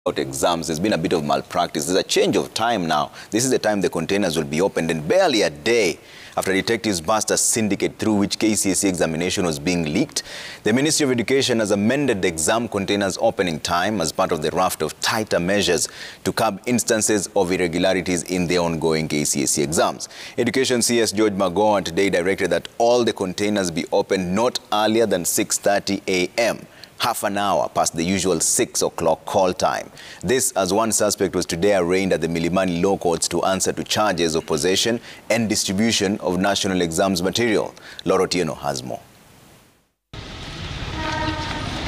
Exams, there's been a bit of malpractice. There's a change of time now. This is the time the containers will be opened, and barely a day after detectives bust a syndicate through which KCSE examination was being leaked, the Ministry of Education has amended the exam containers opening time as part of the raft of tighter measures to curb instances of irregularities in the ongoing KCSE exams. Education CS George Magoha today directed that all the containers be opened not earlier than 6:30 a.m. half an hour past the usual 6 o'clock call time. This as one suspect was today arraigned at the Milimani Law Courts to answer to charges of possession and distribution of national exams material. Laura Tieno has more.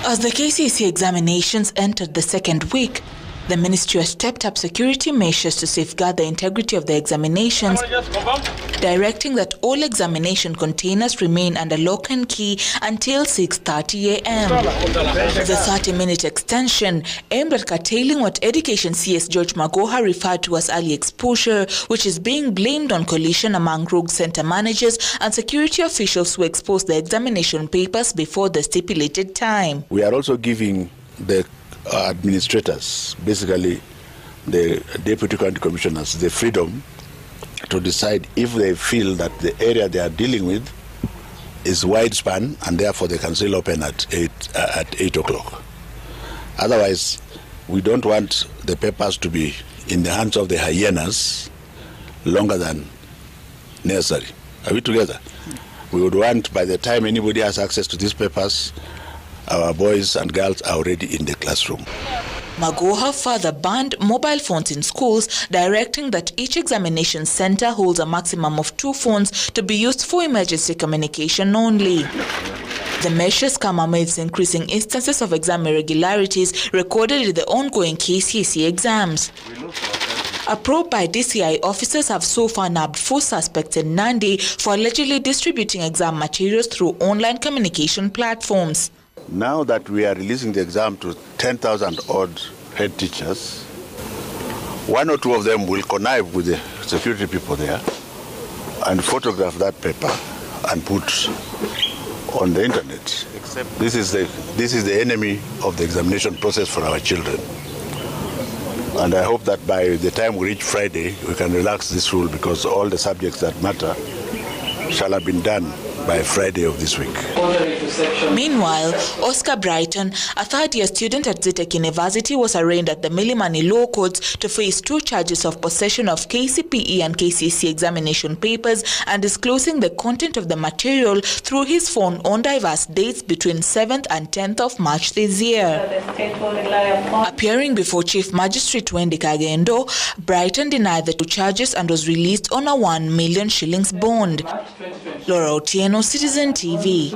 As the KCSE examinations entered the second week, the ministry has stepped up security measures to safeguard the integrity of the examinations, directing that all examination containers remain under lock and key until 6:30 a.m. The 30-minute extension aimed at curtailing what Education CS George Magoha referred to as early exposure, which is being blamed on collision among rogue center managers and security officials who exposed the examination papers before the stipulated time. We are also giving the administrators, basically the deputy county commissioners, the freedom to decide if they feel that the area they are dealing with is widespan and therefore they can still open at 8 o'clock. Otherwise, we don't want the papers to be in the hands of the hyenas longer than necessary. Are we together? We would want, by the time anybody has access to these papers, our boys and girls are already in the classroom. Magoha further banned mobile phones in schools, directing that each examination center holds a maximum of 2 phones to be used for emergency communication only. The measures come amidst increasing instances of exam irregularities recorded in the ongoing KCSE exams. A probe by DCI officers have so far nabbed 4 suspects in Nandi for allegedly distributing exam materials through online communication platforms. Now that we are releasing the exam to 10,000 odd head teachers, 1 or 2 of them will connive with the security people there and photograph that paper and put on the internet. This is the enemy of the examination process for our children. And I hope that by the time we reach Friday, we can relax this rule, because all the subjects that matter shall have been done by Friday of this week. Meanwhile, Oscar Brighton, a third-year student at Zitek University, was arraigned at the Milimani Law Courts to face 2 charges of possession of KCPE and KCSE examination papers and disclosing the content of the material through his phone on diverse dates between 7th and 10th of March this year. Appearing before Chief Magistrate Wendy Kagendo, Brighton denied the 2 charges and was released on a 1 million shillings bond. Laura Tieno, Citizen TV.